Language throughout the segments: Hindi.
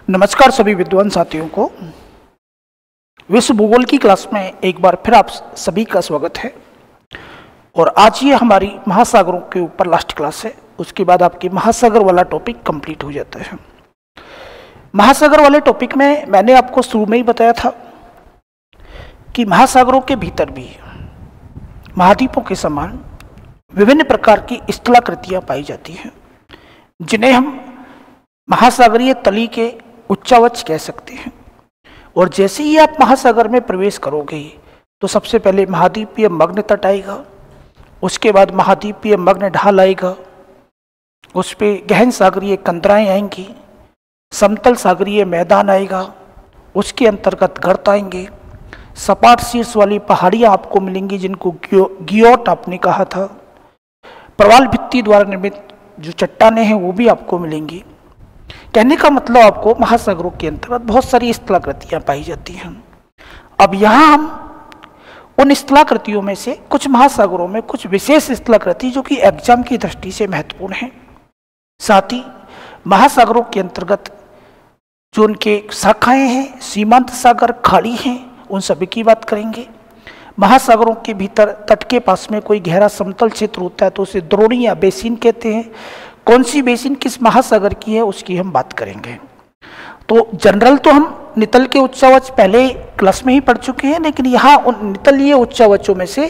नमस्कार सभी विद्वान साथियों को। विश्व भूगोल की क्लास में एक बार फिर आप सभी का स्वागत है। और आज ये हमारी महासागरों के ऊपर लास्ट क्लास है। उसके बाद आपकी महासागर वाला टॉपिक कंप्लीट हो जाता है। महासागर वाले टॉपिक में मैंने आपको शुरू में ही बताया था कि महासागरों के भीतर भी महाद्वीपों के समान विभिन्न प्रकार की स्थलाकृतियां पाई जाती हैं, जिन्हें हम महासागरीय तली के उच्चावच कह सकते हैं। और जैसे ही आप महासागर में प्रवेश करोगे तो सबसे पहले महाद्वीपीय मग्न तट आएगा, उसके बाद महाद्वीपीय मग्न ढाल आएगा, उस पे गहन सागरीय कंदराएं आएंगी, समतल सागरीय मैदान आएगा, उसके अंतर्गत गर्त आएंगे, सपाट शीर्ष वाली पहाड़ियाँ आपको मिलेंगी जिनको गियोट आपने कहा था, प्रवाल भित्ति द्वारा निर्मित जो चट्टानें हैं वो भी आपको मिलेंगी। कहने का मतलब आपको महासागरों के अंतर्गत बहुत सारी स्थलाकृतियां पाई जाती हैं। अब यहाँ हम उन स्थलाकृतियों में से कुछ महासागरों में कुछ विशेष स्थलाकृति जो कि एग्जाम की दृष्टि से महत्वपूर्ण है, साथ ही महासागरों के अंतर्गत जो उनके शाखाएं हैं, सीमांत सागर, खाड़ी हैं, उन सभी की बात करेंगे। महासागरों के भीतर तट के पास में कोई गहरा समतल क्षेत्र होता है तो उसे द्रोणी या बेसिन कहते हैं। कौन सी बेसिन किस महासागर की है उसकी हम बात करेंगे। तो जनरल तो हम नितल के उच्चावच पहले क्लास में ही पढ़ चुके हैं, लेकिन यहाँ उन नितलीय उच्चावचों में से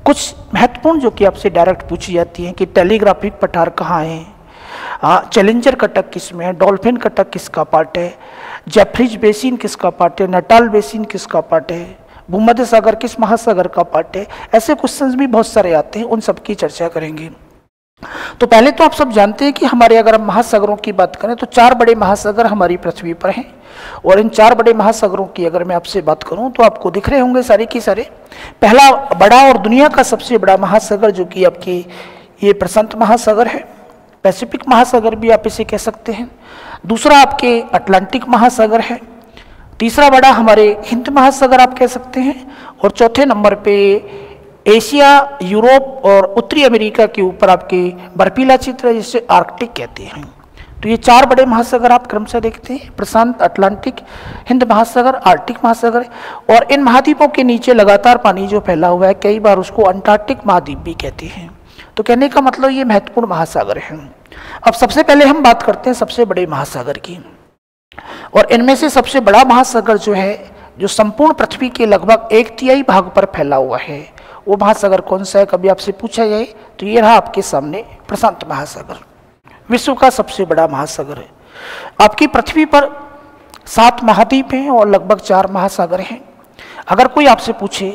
कुछ महत्वपूर्ण जो कि आपसे डायरेक्ट पूछी जाती हैं कि टेलीग्राफिक पठार कहाँ है, चैलेंजर कटक किस में है, डॉल्फिन कटक किसका पार्ट है, जेफ्रीज बेसिन किसका पार्ट है, नटाल बेसिन किसका पार्ट है, भूमध्य सागर किस महासागर का पार्ट है। ऐसे क्वेश्चंस भी बहुत सारे आते हैं, उन सब की चर्चा करेंगे। तो पहले तो आप सब जानते हैं कि हमारे अगर हम महासागरों की बात करें तो 4 बड़े महासागर हमारी पृथ्वी पर हैं। और इन 4 बड़े महासागरों की अगर मैं आपसे बात करूं तो आपको दिख रहे होंगे सारे के सारे। पहला बड़ा और दुनिया का सबसे बड़ा महासागर जो कि आपकी ये प्रशांत महासागर है, पैसिफिक महासागर भी आप इसे कह सकते हैं। दूसरा आपके अटलांटिक महासागर है। तीसरा बड़ा हमारे हिंद महासागर आप कह सकते हैं। और चौथे नंबर पे एशिया, यूरोप और उत्तरी अमेरिका के ऊपर आपके बर्फीला क्षेत्र है जिसे आर्कटिक कहते हैं। तो ये 4 बड़े महासागर आप क्रमशः देखते हैं, प्रशांत, अटलांटिक, हिंद महासागर, आर्कटिक महासागर। और इन महाद्वीपों के नीचे लगातार पानी जो फैला हुआ है, कई बार उसको अंटार्कटिक महाद्वीप भी कहते हैं। तो कहने का मतलब ये महत्वपूर्ण महासागर हैं। अब सबसे पहले हम बात करते हैं सबसे बड़े महासागर की। और इनमें से सबसे बड़ा महासागर जो है, जो संपूर्ण पृथ्वी के लगभग 1/3 भाग पर फैला हुआ है, वो महासागर कौन सा है कभी आपसे पूछा जाए तो ये रहा आपके सामने प्रशांत महासागर। विश्व का सबसे बड़ा महासागर है। आपकी पृथ्वी पर 7 महाद्वीप हैं और लगभग 4 महासागर हैं। अगर कोई आपसे पूछे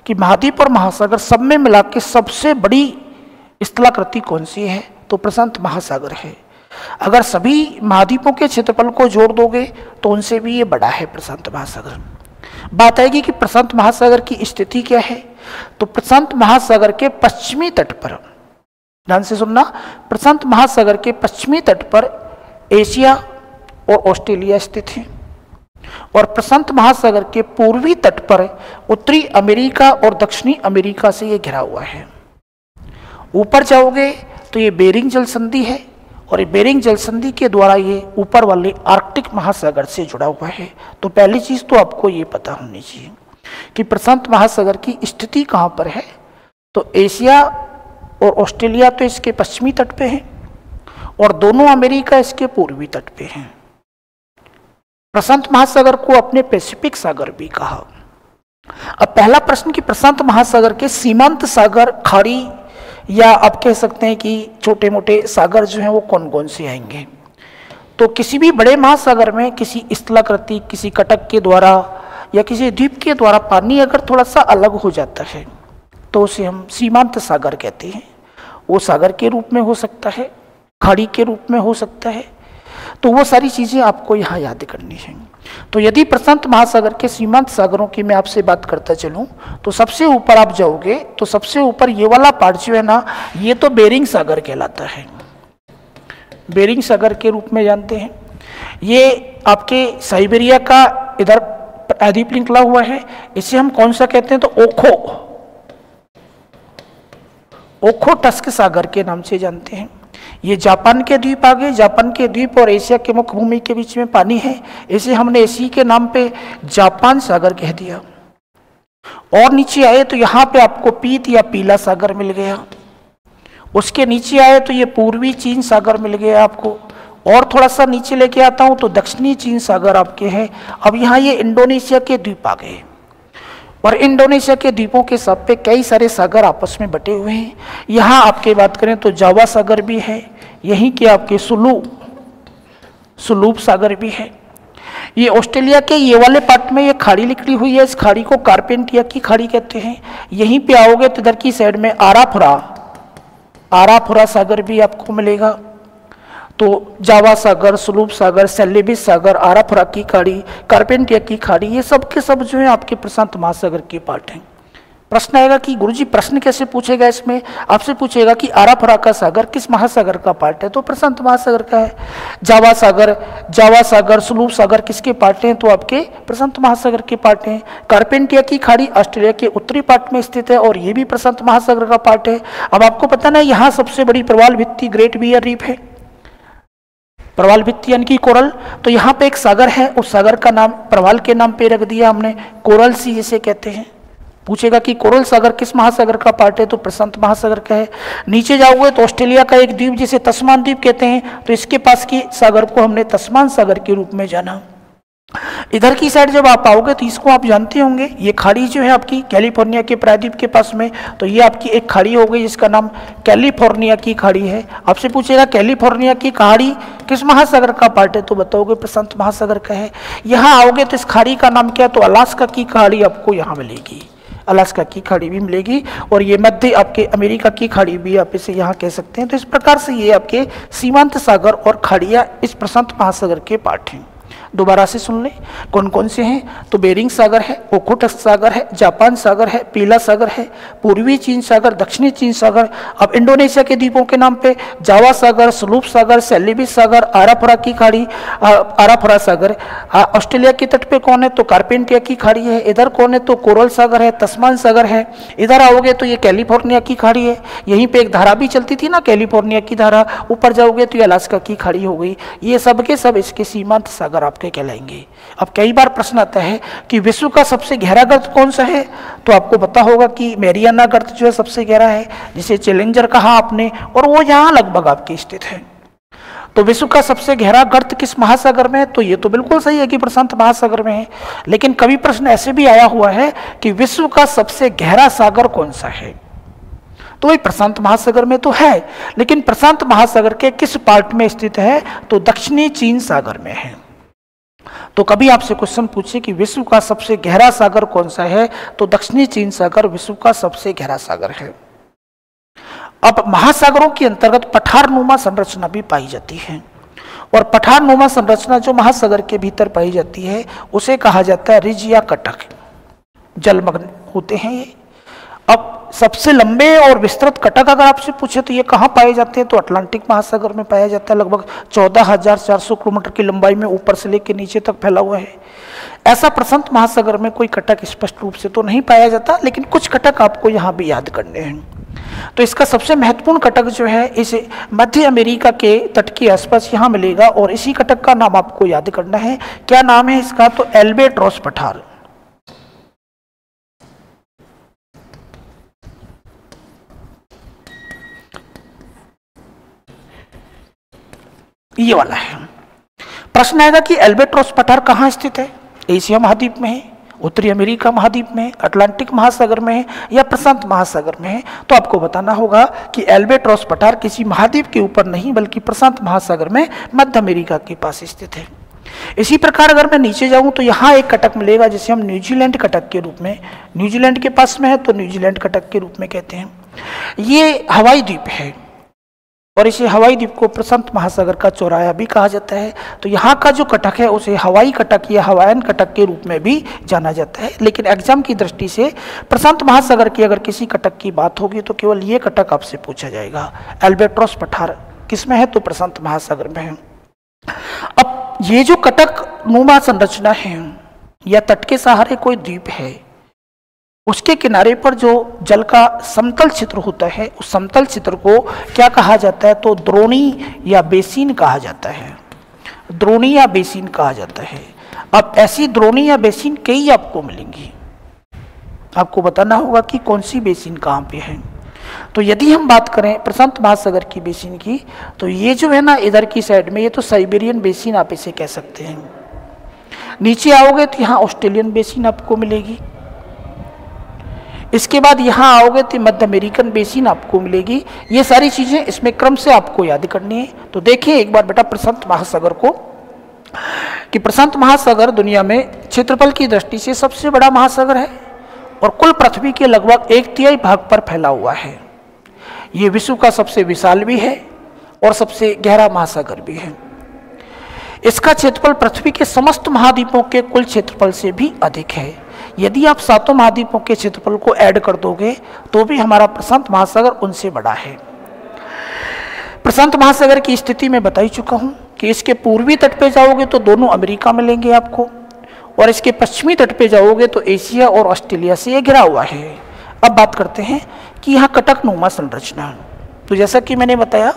कि महाद्वीप और महासागर सब में मिला के सबसे बड़ी स्थलाकृति कौन सी है तो प्रशांत महासागर है। अगर सभी महाद्वीपों के क्षेत्रफल को जोड़ दोगे तो उनसे भी ये बड़ा है प्रशांत महासागर। बात आएगी कि प्रशांत महासागर की स्थिति क्या है। तो प्रशांत महासागर के पश्चिमी तट पर, ध्यान से सुनना, प्रशांत महासागर के पश्चिमी तट पर एशिया और ऑस्ट्रेलिया स्थित है। और प्रशांत महासागर के पूर्वी तट पर उत्तरी अमेरिका और दक्षिणी अमेरिका से ये घिरा हुआ है। ऊपर जाओगे तो ये बेरिंग जल संधि है और ये बेरिंग जल संधि के द्वारा ये ऊपर वाले आर्कटिक महासागर से जुड़ा हुआ है। तो पहली चीज तो आपको ये पता होनी चाहिए कि प्रशांत महासागर की स्थिति कहाँ पर है। तो एशिया और ऑस्ट्रेलिया तो इसके पश्चिमी तट पे हैं और दोनों अमेरिका इसके पूर्वी तट पे हैं। प्रशांत महासागर को अपने पैसिफिक सागर भी कहा। अब पहला प्रश्न कि प्रशांत महासागर के सीमांत सागर, खाड़ी या आप कह सकते हैं कि छोटे मोटे सागर जो हैं वो कौन कौन से आएंगे। तो किसी भी बड़े महासागर में किसी स्थलाकृति, किसी कटक के द्वारा या किसी द्वीप के द्वारा पानी अगर थोड़ा सा अलग हो जाता है तो उसे हम सीमांत सागर कहते हैं। वो सागर के रूप में हो सकता है, खाड़ी के रूप में हो सकता है। तो वो सारी चीज़ें आपको यहाँ याद करनी है। तो यदि प्रशांत महासागर के सीमांत सागरों की मैं आपसे बात करता चलूँ तो सबसे ऊपर आप जाओगे तो सबसे ऊपर ये वाला पार्ट जो है ना, ये तो बेरिंग सागर कहलाता है। बेरिंग सागर के रूप में जानते हैं। ये आपके साइबेरिया का इधर प्रायद्वीप निकला हुआ है। इसे हम कौन सा कहते हैं तो ओखोटस्क सागर के नाम से जानते हैं। ये जापान के द्वीप आ गए। जापान के द्वीप और एशिया के मुख्य भूमि के बीच में पानी है, इसे हमने इसी के नाम पे जापान सागर कह दिया। और नीचे आए तो यहाँ पे आपको पीत या पीला सागर मिल गया। उसके नीचे आए तो ये पूर्वी चीन सागर मिल गया आपको। और थोड़ा सा नीचे लेके आता हूँ तो दक्षिणी चीन सागर आपके हैं। अब यहाँ ये इंडोनेशिया के द्वीप आ गए और इंडोनेशिया के द्वीपों के सब पे कई सारे सागर आपस में बटे हुए हैं। यहाँ आपके बात करें तो जावा सागर भी है, यहीं के आपके सुलूप सागर भी है। ये ऑस्ट्रेलिया के ये वाले पार्ट में ये खाड़ी निकली हुई है, इस खाड़ी को कार्पेंटिया की खाड़ी कहते हैं। यहीं पे आओगे तो इधर की साइड में आराफुरा सागर भी आपको मिलेगा। तो जावा सागर, सुलूप सागर, सेलेबिस सागर, आराफुरा की खाड़ी, कार्पेंटिया की खाड़ी, ये सब के सब जो है आपके प्रशांत महासागर के पार्ट हैं। प्रश्न आएगा कि गुरुजी प्रश्न कैसे पूछेगा, इसमें आपसे पूछेगा कि आराफुरा का सागर किस महासागर का पार्ट है, तो प्रशांत महासागर का है। जावा सागर, सुलूप सागर किसके पार्ट हैं, तो आपके प्रशांत महासागर के पार्ट हैं। कार्पेंटिया की खाड़ी ऑस्ट्रेलिया के उत्तरी पार्ट में स्थित है और ये भी प्रशांत महासागर का पार्ट है। अब आपको पता ना यहाँ सबसे बड़ी प्रवाल भित्ति ग्रेट बियर रीफ है, प्रवाल भित्ति यानी कि कोरल। तो यहाँ पे एक सागर है, उस सागर का नाम प्रवाल के नाम पे रख दिया हमने, कोरल सी जिसे कहते हैं। पूछेगा कि कोरल सागर किस महासागर का पार्ट है, तो प्रशांत महासागर का है। नीचे जाओगे तो ऑस्ट्रेलिया का एक द्वीप जिसे तस्मान द्वीप कहते हैं, तो इसके पास की सागर को हमने तस्मान सागर के रूप में जाना। इधर की साइड जब आप आओगे तो इसको आप जानते होंगे, ये खाड़ी जो है आपकी कैलिफोर्निया के प्रायद्वीप के पास में, तो ये आपकी एक खाड़ी हो गई जिसका नाम कैलिफोर्निया की खाड़ी है। आपसे पूछेगा कैलिफोर्निया की खाड़ी किस महासागर का पार्ट है, तो बताओगे प्रशांत महासागर का है। यहाँ आओगे तो इस खाड़ी का नाम क्या है, तो अलास्का की खाड़ी आपको यहाँ मिलेगी, अलास्का की खाड़ी भी मिलेगी। और ये मध्य आपके अमेरिका की खाड़ी भी आप इसे यहाँ कह सकते हैं। तो इस प्रकार से ये आपके सीमांत सागर और खाड़ियाँ इस प्रशांत महासागर के पार्ट हैं। दोबारा से सुन लें कौन कौन से हैं, तो बेरिंग सागर है, ओखोटस्क सागर है, जापान सागर है, पीला सागर है, पूर्वी चीन सागर, दक्षिणी चीन सागर। अब इंडोनेशिया के द्वीपों के नाम पे जावा सागर, सुलूप सागर, सेलेबिस सागर, आराफुरा की खाड़ी, आराफुरा सागर। ऑस्ट्रेलिया के तट पे कौन है, तो कार्पेंटिया की खाड़ी है। इधर कौन है, तो कोरल सागर है, तस्मान सागर है। इधर आओगे तो ये कैलिफोर्निया की खाड़ी है, यहीं पे एक धारा भी चलती थी ना कैलिफोर्निया की धारा। ऊपर जाओगे तो ये अलास्का की खाड़ी हो गई। ये सब के सब इसके सीमांत सागर आपके कहलाएंगे। अब कई बार प्रश्न आता है कि विश्व का सबसे गहरा गर्त कौन सा है, तो आपको पता होगा कि मैरियाना गर्त जो है सबसे गहरा है, जिसे चैलेंजर कहा आपने, और वो यहाँ लगभग आपके स्थित है। तो विश्व का सबसे गहरा गर्त किस महासागर में है, तो ये तो बिल्कुल सही है कि प्रशांत महासागर में है। लेकिन कभी प्रश्न ऐसे भी आया हुआ है कि विश्व का सबसे गहरा सागर कौन सा है, तो वही प्रशांत महासागर में तो है, लेकिन प्रशांत महासागर के किस पार्ट में स्थित है, तो दक्षिणी चीन सागर में है। तो कभी आपसे क्वेश्चन पूछे कि विश्व का सबसे गहरा सागर कौन सा है, तो दक्षिणी चीन सागर विश्व का सबसे गहरा सागर है। अब महासागरों के अंतर्गत पठारनुमा संरचना भी पाई जाती है, और पठारनुमा संरचना जो महासागर के भीतर पाई जाती है उसे कहा जाता है रिज या कटक, जलमग्न होते हैं ये। अब सबसे लंबे और विस्तृत कटक अगर आपसे पूछे तो ये कहाँ पाए जाते हैं, तो अटलांटिक महासागर में पाया जाता है। लगभग 14,400 किलोमीटर की लंबाई में ऊपर से लेकर नीचे तक फैला हुआ है। ऐसा प्रशांत महासागर में कोई कटक स्पष्ट रूप से तो नहीं पाया जाता, लेकिन कुछ कटक आपको यहाँ भी याद करने हैं। तो इसका सबसे महत्वपूर्ण कटक जो है इसे मध्य अमेरिका के तट के आसपास यहाँ मिलेगा, और इसी कटक का नाम आपको याद करना है। क्या नाम है इसका, तो एल्बेट्रॉस पठार। ये वाला है। प्रश्न आएगा कि एल्बेट्रॉस पठार कहाँ स्थित है, एशिया महाद्वीप में है, उत्तरी अमेरिका महाद्वीप में है, अटलांटिक महासागर में है, या प्रशांत महासागर में है। तो आपको बताना होगा कि एल्बेट्रॉस पठार किसी महाद्वीप के ऊपर नहीं बल्कि प्रशांत महासागर में मध्य अमेरिका के पास स्थित है। इसी प्रकार अगर मैं नीचे जाऊं तो यहाँ एक कटक मिलेगा जिसे हम न्यूजीलैंड कटक के रूप में, न्यूजीलैंड के पास में है तो न्यूजीलैंड कटक के रूप में कहते हैं। ये हवाई द्वीप है और इसे हवाई द्वीप को प्रशांत महासागर का चौराया भी कहा जाता है। तो यहाँ का जो कटक है उसे हवाई कटक या हवाईयन कटक के रूप में भी जाना जाता है। लेकिन एग्जाम की दृष्टि से प्रशांत महासागर की अगर किसी कटक की बात होगी तो केवल ये कटक आपसे पूछा जाएगा। एल्बेट्रॉस पठार किसमें है, तो प्रशांत महासागर में है। अब ये जो कटक नुमा संरचना है या तट के सहारे कोई द्वीप है, उसके किनारे पर जो जल का समतल क्षेत्र होता है, उस समतल क्षेत्र को क्या कहा जाता है? तो द्रोणी या बेसिन कहा जाता है। द्रोणी या बेसिन कहा जाता है। अब ऐसी द्रोणी या बेसिन कई आपको मिलेंगी, आपको बताना होगा कि कौन सी बेसिन कहाँ पे है। तो यदि हम बात करें प्रशांत महासागर की बेसिन की, तो ये जो है ना इधर की साइड में, ये तो साइबेरियन बेसिन आप इसे कह सकते हैं। नीचे आओगे तो यहाँ ऑस्ट्रेलियन बेसिन आपको मिलेगी। इसके बाद यहाँ आओगे तो मध्य अमेरिकन बेसिन आपको मिलेगी। ये सारी चीजें इसमें क्रम से आपको याद करनी है। तो देखिए एक बार बेटा प्रशांत महासागर को, कि प्रशांत महासागर दुनिया में क्षेत्रफल की दृष्टि से सबसे बड़ा महासागर है और कुल पृथ्वी के लगभग 1/3 भाग पर फैला हुआ है। ये विश्व का सबसे विशाल भी है और सबसे गहरा महासागर भी है। इसका क्षेत्रफल पृथ्वी के समस्त महाद्वीपों के कुल क्षेत्रफल से भी अधिक है। यदि आप सातों महाद्वीपों के क्षेत्रफल को ऐड कर दोगे तो भी हमारा प्रशांत महासागर उनसे बड़ा है। प्रशांत महासागर की स्थिति मैं बता ही चुका हूं कि इसके पूर्वी तट पे जाओगे तो दोनों अमेरिका मिलेंगे आपको, और इसके पश्चिमी तट पे जाओगे तो एशिया और ऑस्ट्रेलिया से ये घिरा हुआ है। अब बात करते हैं कि यहाँ कटकनुमा संरचना। तो जैसा कि मैंने बताया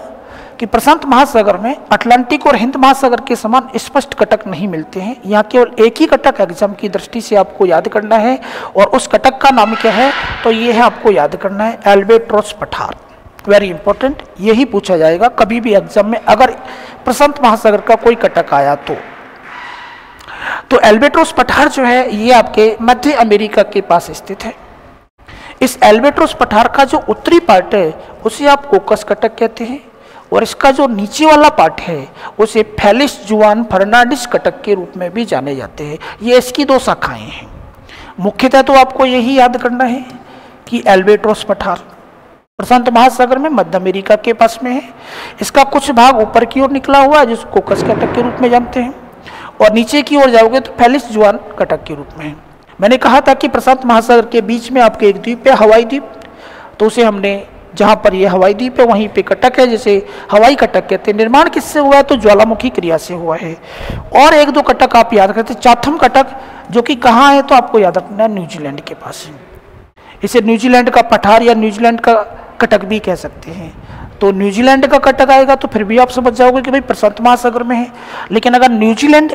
कि प्रशांत महासागर में अटलांटिक और हिंद महासागर के समान स्पष्ट कटक नहीं मिलते हैं। यहाँ केवल एक ही कटक एग्जाम की दृष्टि से आपको याद करना है, और उस कटक का नाम क्या है? तो ये है, आपको याद करना है, एल्बेट्रोस पठार। वेरी इंपॉर्टेंट, यही पूछा जाएगा कभी भी एग्जाम में अगर प्रशांत महासागर का कोई कटक आया तो एल्बेट्रोस पठार जो है ये आपके मध्य अमेरिका के पास स्थित है। इस एल्बेट्रोस पठार का जो उत्तरी पार्ट है उसे आप कोकस कटक कहते हैं, और इसका जो नीचे वाला पार्ट है उसे फेलिस जुआन फर्नांडिस कटक के रूप में भी जाने जाते हैं। ये इसकी दो शाखाएं हैं। मुख्यतः तो आपको यही याद करना है कि एल्बेट्रोस पठार प्रशांत महासागर में मध्य अमेरिका के पास में है। इसका कुछ भाग ऊपर की ओर निकला हुआ है जिसको कोकस कटक के रूप में जानते हैं, और नीचे की ओर जाओगे तो फेलिस जुआन कटक के रूप में है। मैंने कहा था कि प्रशांत महासागर के बीच में आपके एक द्वीप है, हवाई द्वीप। तो उसे हमने, जहाँ पर ये हवाई द्वीप है वहीं पे कटक है, जैसे हवाई कटक कहते हैं। निर्माण किससे हुआ है? तो ज्वालामुखी क्रिया से हुआ है। और एक दो कटक आप याद करते हैं, चाथम कटक, जो कि कहाँ है? तो आपको याद रखना है, न्यूजीलैंड के पास है। इसे न्यूजीलैंड का पठार या न्यूजीलैंड का कटक भी कह सकते हैं। तो न्यूजीलैंड का कटक आएगा तो फिर भी आप समझ जाओगे कि भाई प्रशांत महासागर में है। लेकिन अगर न्यूजीलैंड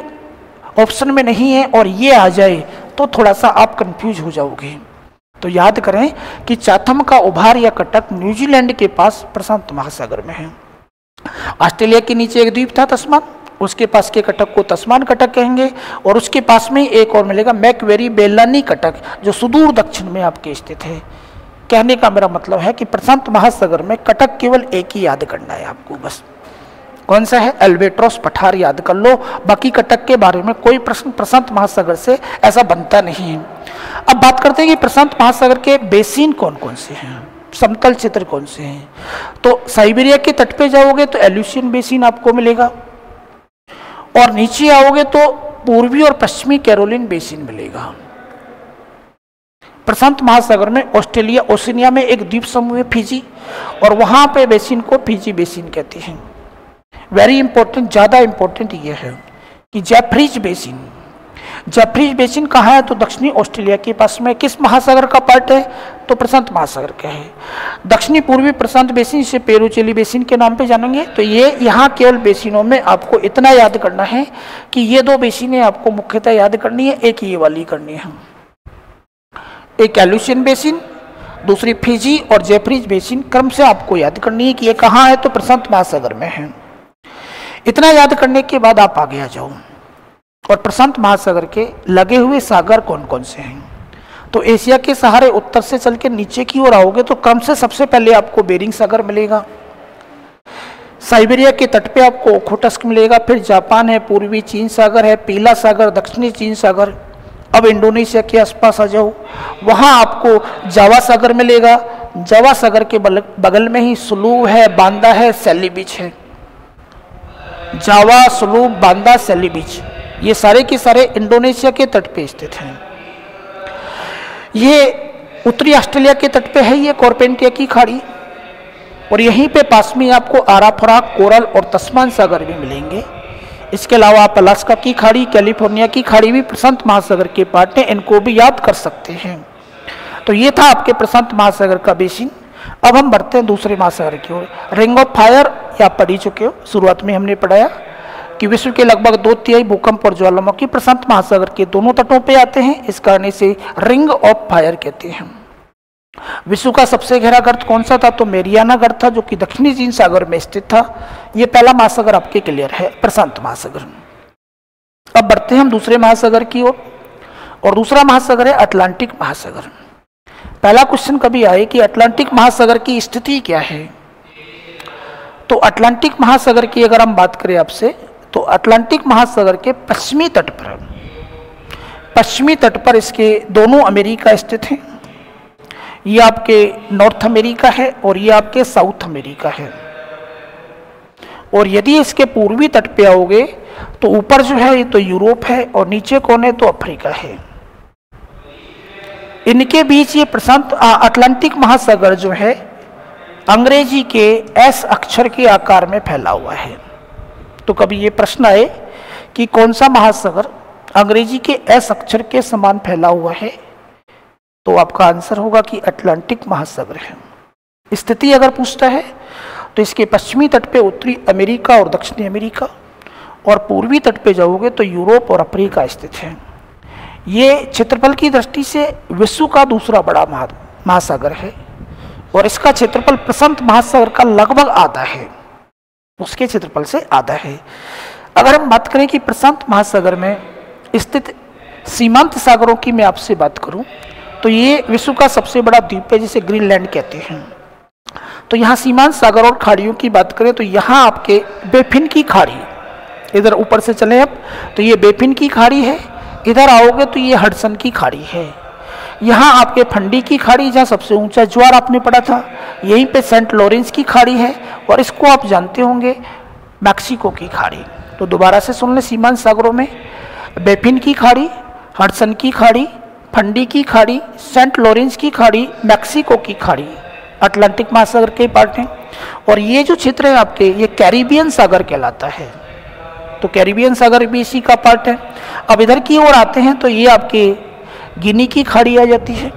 ऑप्शन में नहीं है और ये आ जाए तो थोड़ा सा आप कंफ्यूज हो जाओगे। तो याद करें कि चाथम का उभार या कटक न्यूजीलैंड के पास प्रशांत महासागर में है। ऑस्ट्रेलिया के नीचे एक द्वीप था तस्मान, उसके पास के कटक को तस्मान कटक कहेंगे, और उसके पास में एक और मिलेगा मैकवेरी बेलानी कटक, जो सुदूर दक्षिण में आपके स्थित है। कहने का मेरा मतलब है कि प्रशांत महासागर में कटक केवल एक ही याद करना है आपको, बस। कौन सा है? एल्बेट्रोस पठार याद कर लो। बाकी कटक के बारे में कोई प्रश्न प्रशांत महासागर से ऐसा बनता नहीं है। अब बात करते हैं कि प्रशांत महासागर के बेसिन कौन कौन से हैं, समतल क्षेत्र कौन से हैं। तो साइबेरिया के तट पे जाओगे तो एल्यूशियन बेसिन आपको मिलेगा, और नीचे आओगे तो पूर्वी और पश्चिमी कैरोलिन बेसिन मिलेगा। प्रशांत महासागर में ऑस्ट्रेलिया ओशिनिया में एक द्वीप समूह है फिजी, और वहां पे बेसिन को फिजी बेसिन कहते हैं। वेरी इंपॉर्टेंट, ज्यादा इंपॉर्टेंट ये है कि जेफरीज बेसिन। जेफरीज बेसिन कहाँ है? तो दक्षिणी ऑस्ट्रेलिया के पास में। किस महासागर का पार्ट है? तो प्रशांत महासागर का है। दक्षिणी पूर्वी प्रशांत बेसिन से पेरुचेली बेसिन के नाम पे जानेंगे। तो ये यहाँ केवल बेसिनों में आपको इतना याद करना है कि ये दो बेसिनें आपको मुख्यतः याद करनी है, एक ये वाली करनी है, एक एल्यूशियन बेसिन, दूसरी फिजी और जेफरीज बेसिन क्रम से आपको याद करनी है कि ये कहाँ है? तो प्रशांत महासागर में है। इतना याद करने के बाद आप आगे आ जाओ, और प्रशांत महासागर के लगे हुए सागर कौन कौन से हैं। तो एशिया के सहारे उत्तर से चल के नीचे की ओर आओगे तो क्रम से सबसे पहले आपको बेरिंग सागर मिलेगा, साइबेरिया के तट पे आपको ओखोटस्क मिलेगा, फिर जापान है, पूर्वी चीन सागर है, पीला सागर, दक्षिणी चीन सागर। अब इंडोनेशिया के आसपास आ जाओ, वहाँ आपको जावा सागर मिलेगा। जावा सागर के बगल में ही सुलू है, बांदा है, सैली बीच है। जावा, सुलू, बांदा, सैली बीच, ये सारे के सारे इंडोनेशिया के तट पे स्थित हैं। ये उत्तरी ऑस्ट्रेलिया के तट पे है, ये कॉर्पेंटिया की खाड़ी, और यहीं पे पास में आपको आराफोरा, कोरल और तस्मान सागर भी मिलेंगे। इसके अलावा आप अलास्का की खाड़ी, कैलिफोर्निया की खाड़ी भी प्रशांत महासागर के पार्ट हैं, इनको भी याद कर सकते हैं। तो ये था आपके प्रशांत महासागर का बेसिन। अब हम बढ़ते हैं दूसरे महासागर की ओर। रिंग ऑफ फायर या आप पढ़ ही चुके हो, शुरुआत में हमने पढ़ाया कि विश्व के लगभग 2/3 भूकंप और ज्वालामुखी प्रशांत महासागर के दोनों तटों पे आते हैं, इस कारण इसे रिंग ऑफ फायर कहते हैं। विश्व का सबसे गहरा गर्त कौन सा था? तो मेरियाना गर्त था, जो कि दक्षिणी चीन सागर में स्थित था। यह पहला महासागर आपके क्लियर है, प्रशांत महासागर। अब बढ़ते हैं हम दूसरे महासागर की ओर, और दूसरा महासागर है अटलांटिक महासागर। पहला क्वेश्चन कभी आए कि अटलांटिक महासागर की स्थिति क्या है, तो अटलांटिक महासागर की अगर हम बात करें आपसे, तो अटलांटिक महासागर के पश्चिमी तट पर इसके दोनों अमेरिका स्थित हैं। ये आपके नॉर्थ अमेरिका है और ये आपके साउथ अमेरिका है। और यदि इसके पूर्वी तट पे आओगे तो ऊपर जो है ये तो यूरोप है और नीचे कौन है? तो अफ्रीका है। इनके बीच ये प्रशांत अटलांटिक महासागर जो है अंग्रेजी के एस अक्षर के आकार में फैला हुआ है। तो कभी ये प्रश्न आए कि कौन सा महासागर अंग्रेजी के एस अक्षर के समान फैला हुआ है, तो आपका आंसर होगा कि अटलांटिक महासागर है। स्थिति अगर पूछता है तो इसके पश्चिमी तट पे उत्तरी अमेरिका और दक्षिणी अमेरिका, और पूर्वी तट पे जाओगे तो यूरोप और अफ्रीका स्थित है। ये क्षेत्रफल की दृष्टि से विश्व का दूसरा बड़ा महासागर है और इसका क्षेत्रफल प्रशांत महासागर का लगभग आधा है, उसके क्षेत्रफल से आधा है। अगर हम बात करें कि प्रशांत महासागर में स्थित सीमांत सागरों की मैं आपसे बात करूं, तो ये विश्व का सबसे बड़ा द्वीप है जिसे ग्रीनलैंड कहते हैं। तो यहाँ सीमांत सागर और खाड़ियों की बात करें तो यहाँ आपके बेफिन की खाड़ी, इधर ऊपर से चले अब तो ये बेफिन की खाड़ी है, इधर आओगे तो ये हडसन की खाड़ी है। यहाँ आपके फंडी की खाड़ी, जहाँ सबसे ऊंचा ज्वार आपने पढ़ा था, यहीं पे सेंट लॉरेंस की खाड़ी है, और इसको आप जानते होंगे मैक्सिको की खाड़ी। तो दोबारा से सुन लें, सीमांत सागरों में बेफिन की खाड़ी, हडसन की खाड़ी, फंडी की खाड़ी, सेंट लॉरेंस की खाड़ी, मैक्सिको की खाड़ी अटलांटिक महासागर के पार्ट हैं। और ये जो क्षेत्र है आपके, ये कैरिबियन सागर कहलाता है। तो कैरिबियन सागर भी इसी का पार्ट है। अब इधर की ओर आते हैं तो ये आपके गिनी की खाड़ी आ जाती है।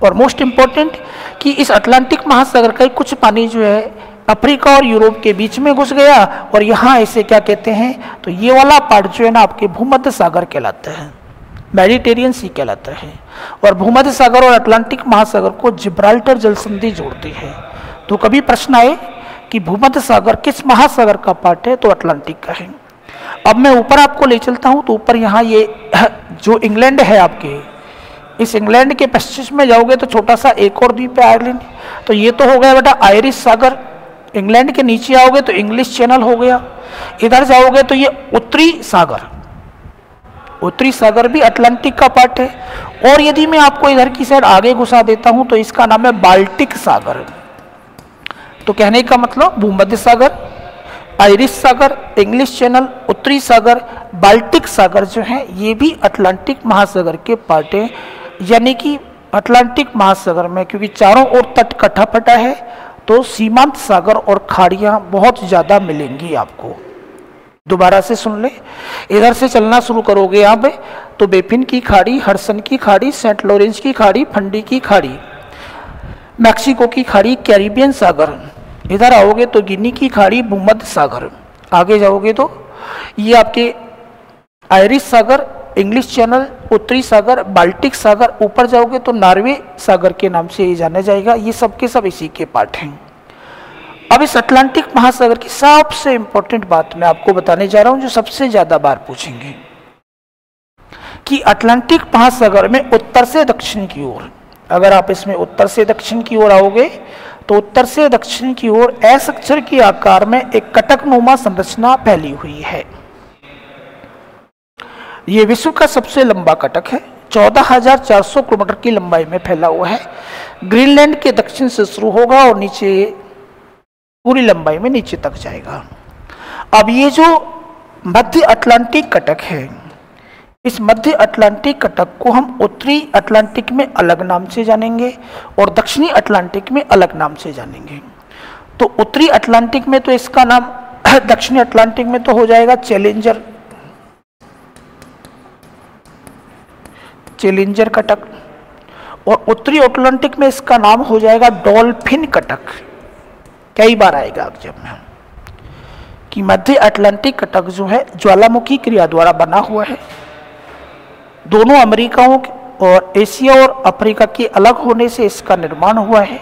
और मोस्ट इम्पोर्टेंट कि इस अटलांटिक महासागर का कुछ पानी जो है अफ्रीका और यूरोप के बीच में घुस गया, और यहाँ इसे क्या कहते हैं? तो ये वाला पार्ट जो है ना आपके भूमध्य सागर कहलाता है, मेडिटेरियन सी कहलाता है। और भूमध्य सागर और अटलांटिक महासागर को जिब्राल्टर जल संधि जोड़ती है। तो कभी प्रश्न आए कि भूमध्य सागर किस महासागर का पार्ट है, तो अटलांटिक का है। अब मैं ऊपर आपको ले चलता हूं, तो ऊपर यहाँ ये जो इंग्लैंड है आपके, इस इंग्लैंड के पश्चिम में जाओगे तो छोटा सा एक और द्वीप है आयरलैंड। तो ये तो हो गया बेटा आयरिश सागर। इंग्लैंड के नीचे आओगे तो इंग्लिश चैनल हो गया। इधर जाओगे तो ये उत्तरी सागर भी अटलांटिक का पार्ट है। और यदि मैं आपको इधर की साइड आगे घुसा देता हूं तो इसका नाम है बाल्टिक सागर। तो कहने का मतलब भूमध्य सागर, आयरिश सागर, इंग्लिश चैनल, उत्तरी सागर, बाल्टिक सागर जो है ये भी अटलांटिक महासागर के पार्ट है। यानी कि अटलांटिक महासागर में क्योंकि चारों ओर तट कटा फटा है, तो सीमांत सागर और खाड़ियां बहुत ज्यादा मिलेंगी आपको। दोबारा से सुन ले, इधर से चलना शुरू करोगे यहाँ पे तो बेफिन की खाड़ी, हडसन की खाड़ी, सेंट लॉरेंस की खाड़ी, फंडी की खाड़ी, मैक्सिको की खाड़ी, कैरिबियन सागर। इधर आओगे तो गिनी की खाड़ी, भूमध्य सागर। आगे जाओगे तो ये आपके आयरिश सागर, इंग्लिश चैनल, उत्तरी सागर, बाल्टिक सागर। ऊपर जाओगे तो नॉर्वे सागर के नाम से ये जाना जाएगा। ये सब के सब इसी के पार्ट हैं। अब इस अटलांटिक महासागर की सबसे इंपॉर्टेंट बात मैं आपको बताने जा रहा हूं, जो सबसे ज्यादा बार पूछेंगे कि अटलांटिक महासागर में उत्तर से दक्षिण की ओर, अगर आप इसमें उत्तर से दक्षिण की ओर आओगे तो उत्तर से दक्षिण की ओर एस अक्षर के आकार में एक कटकनुमा संरचना फैली हुई है। यह विश्व का सबसे लंबा कटक है, 14,400 किलोमीटर की लंबाई में फैला हुआ है। ग्रीनलैंड के दक्षिण से शुरू होगा और नीचे पूरी लंबाई में नीचे तक जाएगा। अब ये जो मध्य अटलांटिक कटक है, इस मध्य अटलांटिक कटक को हम उत्तरी अटलांटिक में अलग नाम से जानेंगे और दक्षिणी अटलांटिक में अलग नाम से जानेंगे। तो उत्तरी अटलांटिक में तो इसका नाम, दक्षिणी अटलांटिक में तो हो जाएगा चैलेंजर कटक, और उत्तरी अटलांटिक में इसका नाम हो जाएगा डॉल्फिन कटक। कई बार आएगा एग्जाम में कि मध्य अटलांटिक कटक जो है ज्वालामुखी क्रिया द्वारा बना हुआ है। दोनों अमेरिकाओं और एशिया और अफ्रीका के अलग होने से इसका निर्माण हुआ है।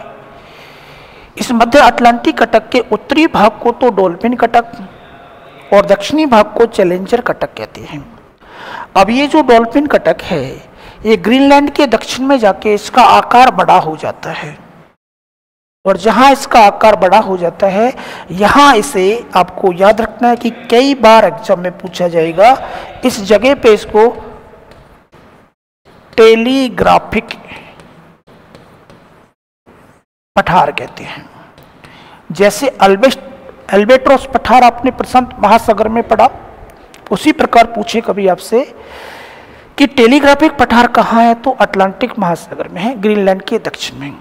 इस मध्य अटलांटिक कटक के उत्तरी भाग को तो डॉल्फिन कटक और दक्षिणी भाग को चैलेंजर कटक कहते हैं। अब ये जो डॉल्फिन कटक है ये ग्रीनलैंड के दक्षिण में जाके इसका आकार बड़ा हो जाता है, और जहां इसका आकार बड़ा हो जाता है यहां इसे आपको याद रखना है कि कई बार एग्जाम में पूछा जाएगा। इस जगह पे इसको टेलीग्राफिक पठार कहते हैं। जैसे अल्बेट्रोस पठार आपने प्रशांत महासागर में पढ़ा, उसी प्रकार पूछे कभी आपसे कि टेलीग्राफिक पठार कहाँ है, तो अटलांटिक महासागर में है, ग्रीनलैंड के दक्षिण में।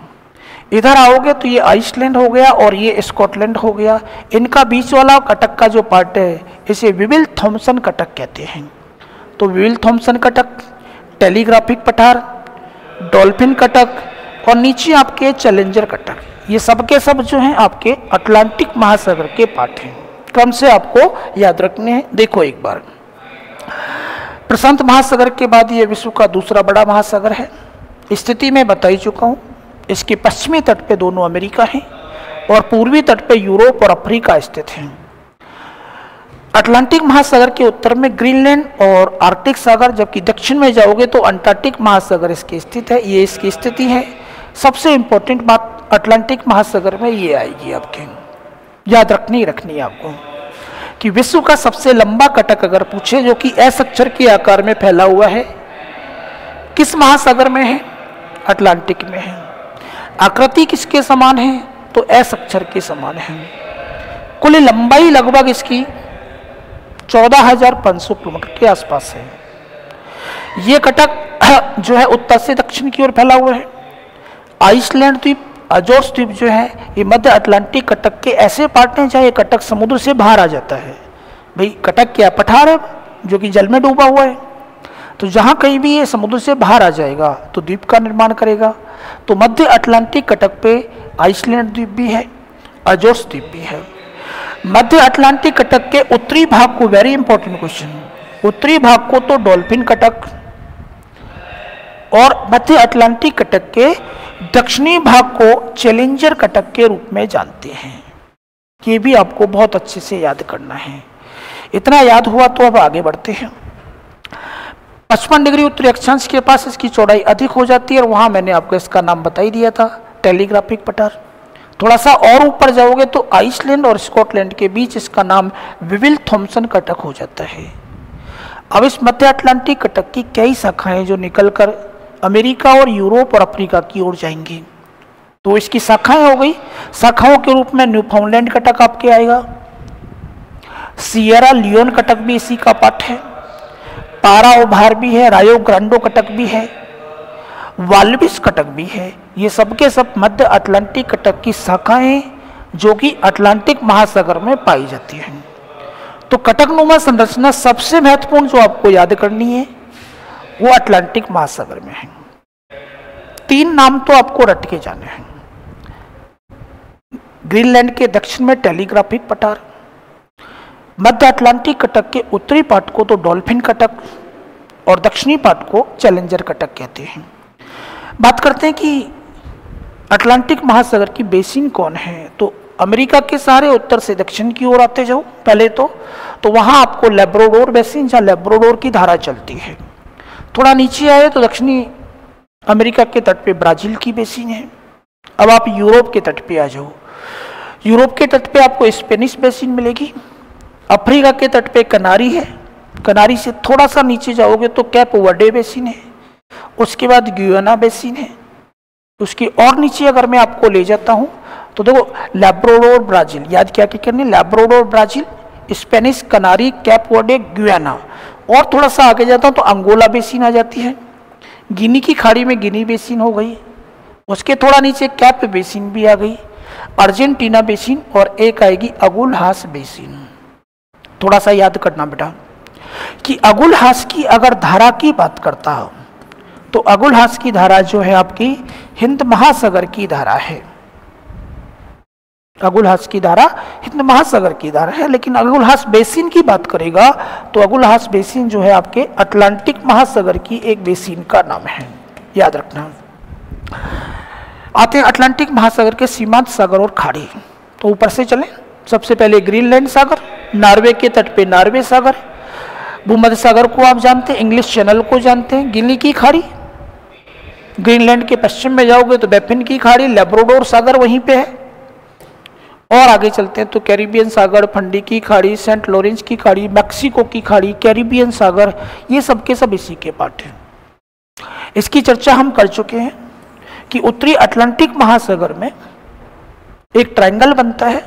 इधर आओगे तो ये आइसलैंड हो गया और ये स्कॉटलैंड हो गया। इनका बीच वाला कटक का जो पार्ट है इसे विविल थॉम्सन कटक कहते हैं। तो विविल थॉम्सन कटक, टेलीग्राफिक पठार, डॉल्फिन कटक और नीचे आपके चैलेंजर कटक, ये सब के सब जो हैं आपके अटलांटिक महासागर के पार्ट हैं। क्रम से आपको याद रखने हैं। देखो एक बार, प्रशांत महासागर के बाद ये विश्व का दूसरा बड़ा महासागर है। स्थिति में बता ही चुका हूँ। इसके पश्चिमी तट पे दोनों अमेरिका हैं और पूर्वी तट पे यूरोप और अफ्रीका स्थित हैं। अटलांटिक महासागर के उत्तर में ग्रीनलैंड और आर्कटिक सागर, जबकि दक्षिण में जाओगे तो अंटार्कटिक महासागर इसकी स्थित है। ये इसकी स्थिति है। सबसे इंपॉर्टेंट बात अटलांटिक महासागर में ये आएगी, आपके याद रखनी है आपको कि विश्व का सबसे लंबा कटक अगर पूछे जो कि एस अक्षर के आकार में फैला हुआ है, किस महासागर में है? अटलांटिक में है। आकृति किसके समान है? तो एस अक्षर के समान है। कुल लंबाई लगभग इसकी 14,500 किलोमीटर के आसपास है। ये कटक जो है उत्तर से दक्षिण की ओर फैला हुआ है। आइसलैंड द्वीप, अजोर्स द्वीप जो है ये मध्य अटलांटिक कटक के ऐसे पार्ट हैं जहाँ ये कटक समुद्र से बाहर आ जाता है। भाई कटक क्या पठार है जो कि जल में डूबा हुआ है, तो जहाँ कहीं भी ये समुद्र से बाहर आ जाएगा तो द्वीप का निर्माण करेगा। तो मध्य अटलांटिक कटक पे आइसलैंड द्वीप भी है, अजोर्स द्वीप भी है। मध्य अटलांटिक कटक के उत्तरी भाग को, वेरी इंपॉर्टेंट क्वेश्चन, उत्तरी भाग को तो डॉल्फिन कटक और मध्य अटलांटिक कटक के दक्षिणी भाग को चैलेंजर कटक के रूप में जानते हैं। ये भी आपको बहुत अच्छे से याद करना है। इतना याद हुआ तो अब आगे बढ़ते हैं। 55 डिग्री उत्तरी अक्षांश के पास इसकी चौड़ाई अधिक हो जाती है और वहां मैंने आपको इसका नाम बता ही दिया था, टेलीग्राफिक पठार। थोड़ा सा और ऊपर जाओगे तो आइसलैंड और स्कॉटलैंड के बीच इसका नाम विविल थॉम्सन कटक हो जाता है। अब इस मध्य अटलांटिक कटक की कई शाखाएं जो निकलकर अमेरिका और यूरोप और अफ्रीका की ओर जाएंगी। तो इसकी शाखाएं हो गई। शाखाओं के रूप में न्यूफाउंडलैंड कटक आपके आएगा, सियरा लियोन कटक भी इसी का पार्ट है, पारा ओभार भी है, रायो ग्रांडो कटक भी है, वाल्विस कटक भी है। ये सब के सब मध्य अटलांटिक कटक की शाखाएं जो कि अटलांटिक महासागर में पाई जाती हैं। तो कटकनुमा संरचना सबसे महत्वपूर्ण जो आपको याद करनी है वो अटलांटिक महासागर में है। 3 नाम तो आपको रट के जाने हैं। ग्रीनलैंड के दक्षिण में टेलीग्राफिक पठार, मध्य अटलांटिक कटक के उत्तरी पार्ट को तो डॉल्फिन कटक और दक्षिणी पार्ट को चैलेंजर कटक कहते हैं। बात करते हैं कि अटलांटिक महासागर की बेसिन कौन है। तो अमेरिका के सारे उत्तर से दक्षिण की ओर आते जाओ पहले तो वहां आपको लेब्राडोर बेसिन या लेब्राडोर की धारा चलती है। थोड़ा नीचे आए तो दक्षिणी अमेरिका के तट पे ब्राजील की बेसिन है। अब आप यूरोप के तट पे आ जाओ। यूरोप के तट पे आपको स्पेनिश बेसिन मिलेगी। अफ्रीका के तट पे कनारी है। कनारी से थोड़ा सा नीचे जाओगे तो कैप वर्डे बेसिन है। उसके बाद गुयाना बेसिन है। उसकी और नीचे अगर मैं आपको ले जाता हूं तो देखो लेब्राडोर ब्राजील, याद क्या क्या करनी, लेब्राडोर ब्राजील, स्पेनिश, कनारी, कैप वर्डे, गुयाना। और थोड़ा सा आगे जाता हूं तो अंगोला बेसिन आ जाती है। गिनी की खाड़ी में गिनी बेसिन हो गई। उसके थोड़ा नीचे कैप बेसिन भी आ गई, अर्जेंटीना बेसिन, और एक आएगी अगुलहास बेसिन। थोड़ा सा याद करना बेटा कि अगुलहास की अगर धारा की बात करता हो तो अगुलहास की धारा जो है आपकी हिंद महासागर की धारा है। अगुलहास की धारा हिंद महासागर की धारा है। लेकिन अगुलहास बेसिन की बात करेगा तो अगुलहास बेसिन जो है आपके अटलांटिक महासागर की एक बेसिन का नाम है, याद रखना। आते हैं अटलांटिक महासागर के सीमांत सागर और खाड़ी। तो ऊपर से चलें, सबसे पहले ग्रीनलैंड सागर, नॉर्वे के तट पे नॉर्वे सागर, भूमध्य सागर को आप जानते हैं, इंग्लिश चैनल को जानते हैं, गिनी की खाड़ी। ग्रीनलैंड के पश्चिम में जाओगे तो बैफिन की खाड़ी, लैब्राडोर सागर वहीं पे है। और आगे चलते हैं तो कैरिबियन सागर, फंडी की खाड़ी, सेंट लॉरेंस की खाड़ी, मैक्सिको की खाड़ी, कैरिबियन सागर, ये सब के सब इसी के पार्ट हैं। इसकी चर्चा हम कर चुके हैं कि उत्तरी अटलांटिक महासागर में एक ट्रायंगल बनता है,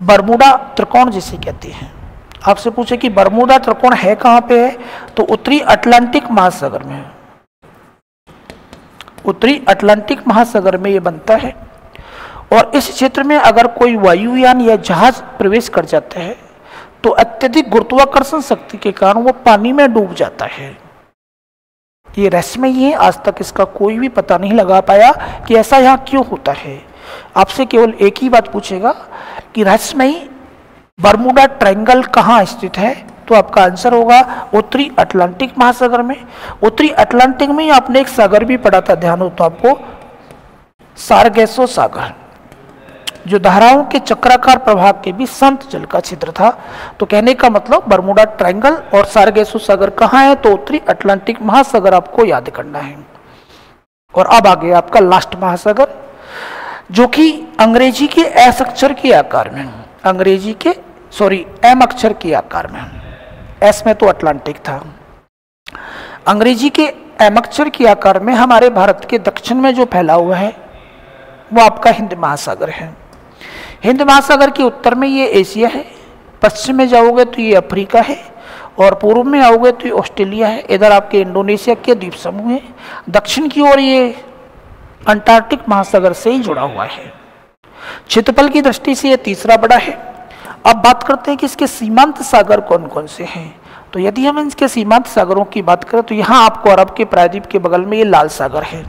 बरमूडा त्रिकोण जिसे कहते हैं। आपसे पूछे कि बरमूडा त्रिकोण है कहां पे है, तो उत्तरी अटलांटिक महासागर में है। उत्तरी अटलांटिक महासागर में यह बनता है। और इस क्षेत्र में अगर कोई वायुयान या जहाज प्रवेश कर जाता है तो अत्यधिक गुरुत्वाकर्षण शक्ति के कारण वो पानी में डूब जाता है। ये रहस्यमयी है, आज तक इसका कोई भी पता नहीं लगा पाया कि ऐसा यहाँ क्यों होता है। आपसे केवल एक ही बात पूछेगा कि रहस्यमयी बरमूडा ट्रायंगल कहाँ स्थित है, तो आपका आंसर होगा उत्तरी अटलांटिक महासागर में। उत्तरी अटलांटिक में आपने एक सागर भी पढ़ा था, ध्यान हो तो आपको, सारगेसो सागर, जो धाराओं के चक्राकार प्रवाह के भी शांत जल का क्षेत्र था। तो कहने का मतलब बरमूडा ट्रायंगल और सारगेसो सागर कहाँ है, तो उत्तरी अटलांटिक महासागर आपको याद करना है। और अब आगे आपका लास्ट महासागर, जो कि अंग्रेजी के एस अक्षर के आकार में, अंग्रेजी के एम अक्षर के आकार में, एस में तो अटलांटिक था, अंग्रेजी के एम अक्षर के आकार में हमारे भारत के दक्षिण में जो फैला हुआ है वो आपका हिंद महासागर है। हिंद महासागर के उत्तर में ये एशिया है, पश्चिम में जाओगे तो ये अफ्रीका है, और पूर्व में आओगे तो ये ऑस्ट्रेलिया है। इधर आपके इंडोनेशिया के द्वीप समूह है, दक्षिण की ओर ये अंटार्कटिक महासागर से ही जुड़ा हुआ है। क्षेत्रफल की दृष्टि से ये तीसरा बड़ा है। अब बात करते हैं कि इसके सीमांत सागर कौन कौन से हैं। तो यदि हम इसके सीमांत सागरों की बात करें तो यहाँ आपको अरब के प्रायद्वीप के बगल में ये लाल सागर है,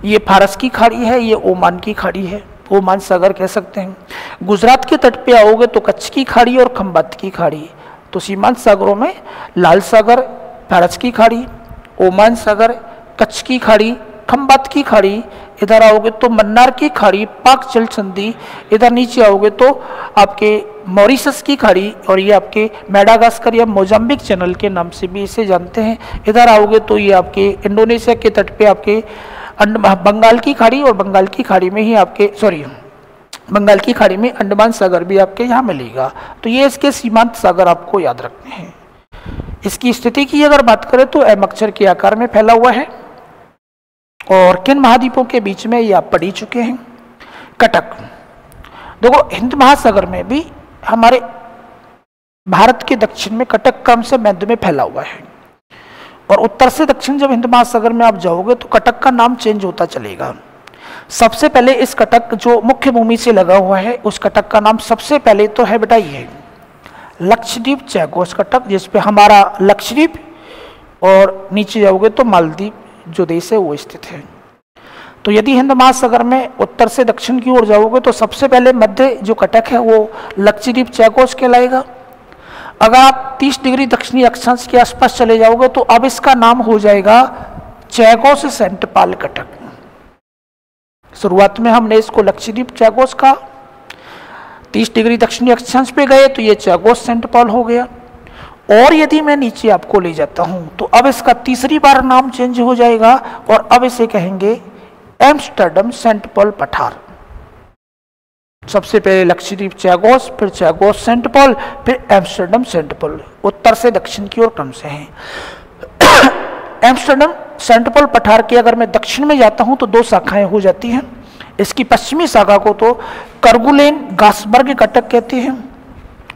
ये फारस की खाड़ी है, ये ओमान की खाड़ी है, ओमान सागर कह सकते हैं। गुजरात के तट पे आओगे तो कच्छ की खाड़ी और खंबात की खाड़ी। तो सीमांत सागरों में लाल सागर, फारस की खाड़ी, ओमान सागर, कच्छ की खाड़ी, खंबात की खाड़ी। इधर आओगे तो मन्नार की खाड़ी, पाक जल संधि। इधर नीचे आओगे तो आपके मॉरिशस की खाड़ी, और ये आपके मेडागास्कर या मोजाम्बिक चैनल के नाम से भी इसे जानते हैं। इधर आओगे तो ये आपके इंडोनेशिया के तट पे आपके बंगाल की खाड़ी, और बंगाल की खाड़ी में ही आपके बंगाल की खाड़ी में अंडमान सागर भी आपके यहाँ मिलेगा। तो ये इसके सीमांत सागर आपको याद रखने हैं। इसकी स्थिति की अगर बात करें तो एम अक्षर के आकार में फैला हुआ है। और किन महाद्वीपों के बीच में ये आप पढ़ ही चुके हैं, कटक। देखो हिंद महासागर में भी हमारे भारत के दक्षिण में कटक क्रम से मध्य में फैला हुआ है, और उत्तर से दक्षिण जब हिंद महासागर में आप जाओगे तो कटक का नाम चेंज होता चलेगा। सबसे पहले इस कटक जो मुख्य भूमि से लगा हुआ है, उस कटक का नाम सबसे पहले तो है बेटा ये लक्षद्वीप चैगोस कटक, जिसपे हमारा लक्षद्वीप और नीचे जाओगे तो मालदीव जो देश है वो स्थित है। तो यदि हिंद महासागर में उत्तर से दक्षिण की ओर जाओगे तो सबसे पहले मध्य जो कटक है वो लक्षद्वीप चैगोस कहलाएगा। अगर आप 30 डिग्री दक्षिणी अक्षांश के आसपास चले जाओगे तो अब इसका नाम हो जाएगा चैगोस सेंट पॉल कटक। शुरुआत में हमने इसको लक्षद्वीप चैगोस कहा, 30 डिग्री दक्षिणी अक्षांश पे गए तो ये चैगोस सेंट पॉल हो गया। और यदि मैं नीचे आपको ले जाता हूं तो अब इसका तीसरी बार नाम चेंज हो जाएगा, और अब इसे कहेंगे एम्स्टर्डम सेंट पॉल पठार। सबसे पहले लक्षद्वीप चैगोस, फिर चैगोस सेंट पॉल, फिर एम्स्टर्डम सेंट पॉल। उत्तर से दक्षिण की ओर क्रम से हैं। एम्स्टर्डम सेंट पॉल पठार के अगर मैं दक्षिण में जाता हूं तो 2 शाखाएं हो जाती हैं। इसकी पश्चिमी शाखा को तो करगुलेन गासबर्ग कटक कहते हैं,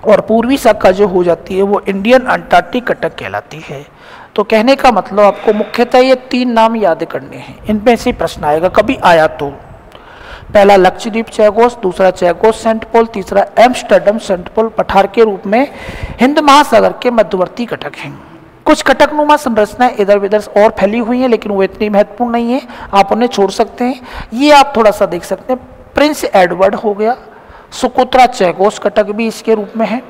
और पूर्वी शाखा जो हो जाती है वो इंडियन अंटार्कटिक कटक कहलाती है। तो कहने का मतलब आपको मुख्यतः ये 3 नाम याद करने हैं, इनमें से प्रश्न आएगा कभी आया तो। पहला लक्षद्वीप चैगोस, दूसरा चैगोस सेंट पॉल, तीसरा एम्स्टर्डम सेंट पॉल पठार के रूप में हिंद महासागर के मध्यवर्ती कटक हैं। कुछ कटकनुमा संरचनाएं इधर उधर और फैली हुई हैं, लेकिन वो इतनी महत्वपूर्ण नहीं है, आप उन्हें छोड़ सकते हैं। ये आप थोड़ा सा देख सकते हैं, प्रिंस एडवर्ड हो गया, सुकोत्रा चैगोस कटक भी इसके रूप में है,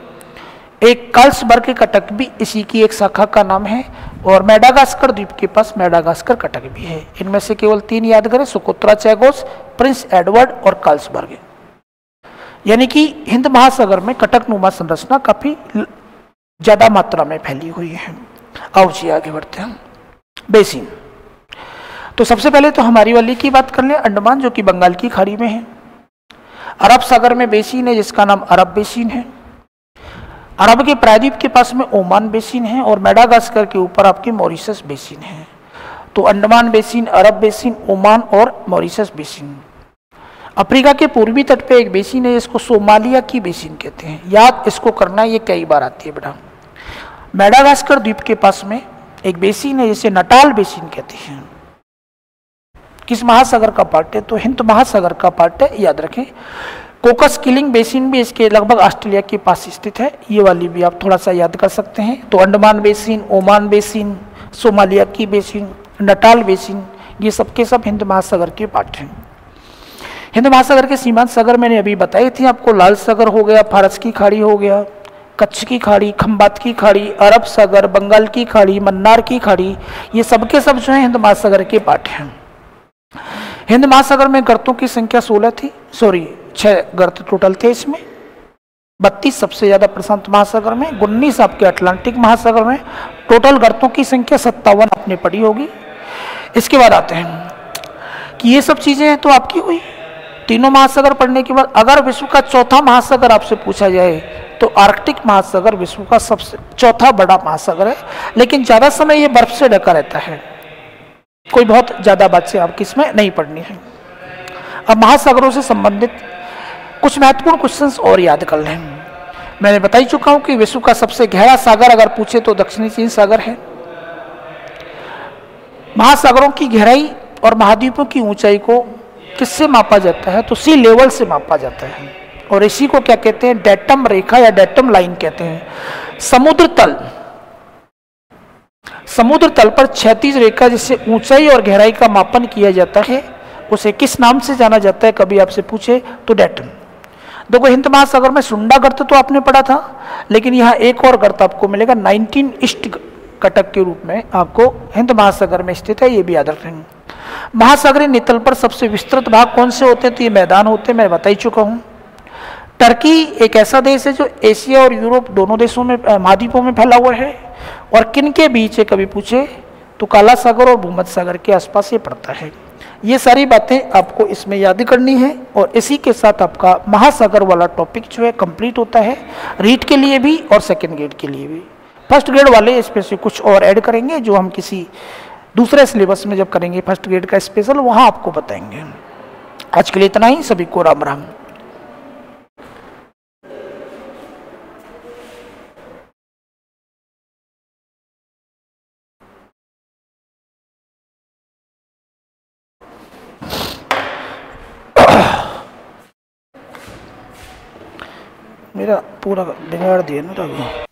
एक कार्ल्सबर्ग कटक भी इसी की एक शाखा का नाम है, और मेडागास्कर द्वीप के पास मेडागास्कर कटक भी है। इनमें से केवल 3 याद करें, सुकोत्रा चैगोस, प्रिंस एडवर्ड और कार्ल्सबर्ग। यानी कि हिंद महासागर में कटकनुमा संरचना काफी ज्यादा मात्रा में फैली हुई है। आओ जी आगे बढ़ते हैं। बेसिन, तो सबसे पहले तो हमारी वाली की बात कर लें, अंडमान जो कि बंगाल की खाड़ी में है। अरब सागर में बेसिन है जिसका नाम अरब बेसिन है। अरब के प्रायद्वीप के पास में ओमान बेसिन है, और मेडागास्कर के ऊपर आपकी मॉरिशस बेसिन है। तो अंडमान बेसिन, अरब बेसिन, ओमान और मॉरिशस बेसिन। अफ्रीका के पूर्वी तट पे एक बेसिन है जिसको सोमालिया की बेसिन कहते हैं, याद इसको करना, ये कई बार आती है बेटा। मेडागास्कर द्वीप के पास में एक बेसिन है जिसे नटाल बेसिन कहते हैं। किस महासागर का पार्ट है? तो हिंद महासागर का पार्ट है, याद रखें। कोकस किलिंग बेसिन भी इसके लगभग ऑस्ट्रेलिया के पास स्थित है, ये वाली भी आप थोड़ा सा याद कर सकते हैं। तो Andaman basin, Oman basin, Somalia की बेसिन, नटाल बेसिन, ये सबके सब हिंद महासागर के पार्ट हैं। हिंद महासागर के सीमांत सागर मैंने अभी बताई थी आपको, लाल सागर हो गया, फारस की खाड़ी हो गया, कच्छ की खाड़ी, खंबात की खाड़ी, अरब सागर, बंगाल की खाड़ी, मन्नार की खाड़ी, ये सबके सब जो है हिंद महासागर के पार्ट हैं। हिंद महासागर में गर्तों की संख्या 16 थी, 6 गर्त टोटल थे इसमें। 32 सबसे ज्यादा प्रशांत महासागर में, 19 आपके अटलांटिक महासागर में। टोटल गर्तों की संख्या 57 अपने पड़ी होगी। इसके बाद आते हैं कि ये सब चीजें हैं तो आपकी हुई। तीनों महासागर पढ़ने के बाद अगर विश्व का चौथा महासागर आपसे पूछा जाए तो आर्कटिक महासागर विश्व का सबसे चौथा बड़ा महासागर है, लेकिन ज्यादा समय ये बर्फ से ढका रहता है। कोई बहुत ज्यादा बात से आपकी इसमें नहीं पढ़नी है। अब महासागरों से संबंधित कुछ महत्वपूर्ण क्वेश्चंस और याद कर लें। मैंने बता ही चुका हूं कि विश्व का सबसे गहरा सागर अगर पूछे तो दक्षिणी चीन सागर है। महासागरों की गहराई और महाद्वीपों की ऊंचाई को किससे मापा जाता है? तो सी लेवल से मापा जाता है, और इसी को क्या कहते हैं? डेटम रेखा या डेटम लाइन कहते हैं। समुद्र तल पर क्षैतिज रेखा जिससे ऊंचाई और गहराई का मापन किया जाता है उसे किस नाम से जाना जाता है? कभी आपसे पूछे तो डेटम। देखो हिंद महासागर में सुंडा गर्त तो आपने पढ़ा था, लेकिन यहाँ एक और गर्त आपको मिलेगा 19 ईस्ट कटक के रूप में, आपको हिंद महासागर में स्थित है, ये भी याद रखेंगे। महासागरीय नितल पर सबसे विस्तृत भाग कौन से होते हैं? तो ये मैदान होते हैं, मैं बता ही चुका हूँ। टर्की एक ऐसा देश है जो एशिया और यूरोप दोनों देशों में महाद्वीपों में फैला हुआ है, और किन के बीच है कभी पूछे तो काला सागर और भूमध्य सागर के आसपास ये पड़ता है। ये सारी बातें आपको इसमें याद करनी है, और इसी के साथ आपका महासागर वाला टॉपिक जो है कंप्लीट होता है, रीट के लिए भी और सेकेंड ग्रेड के लिए भी। फर्स्ट ग्रेड वाले इसमें से कुछ और ऐड करेंगे जो हम किसी दूसरे सिलेबस में जब करेंगे फर्स्ट ग्रेड का स्पेशल, वहां आपको बताएंगे। आज के लिए इतना ही, सभी को राम राम। मेरा पूरा बिगाड़ दिया ना।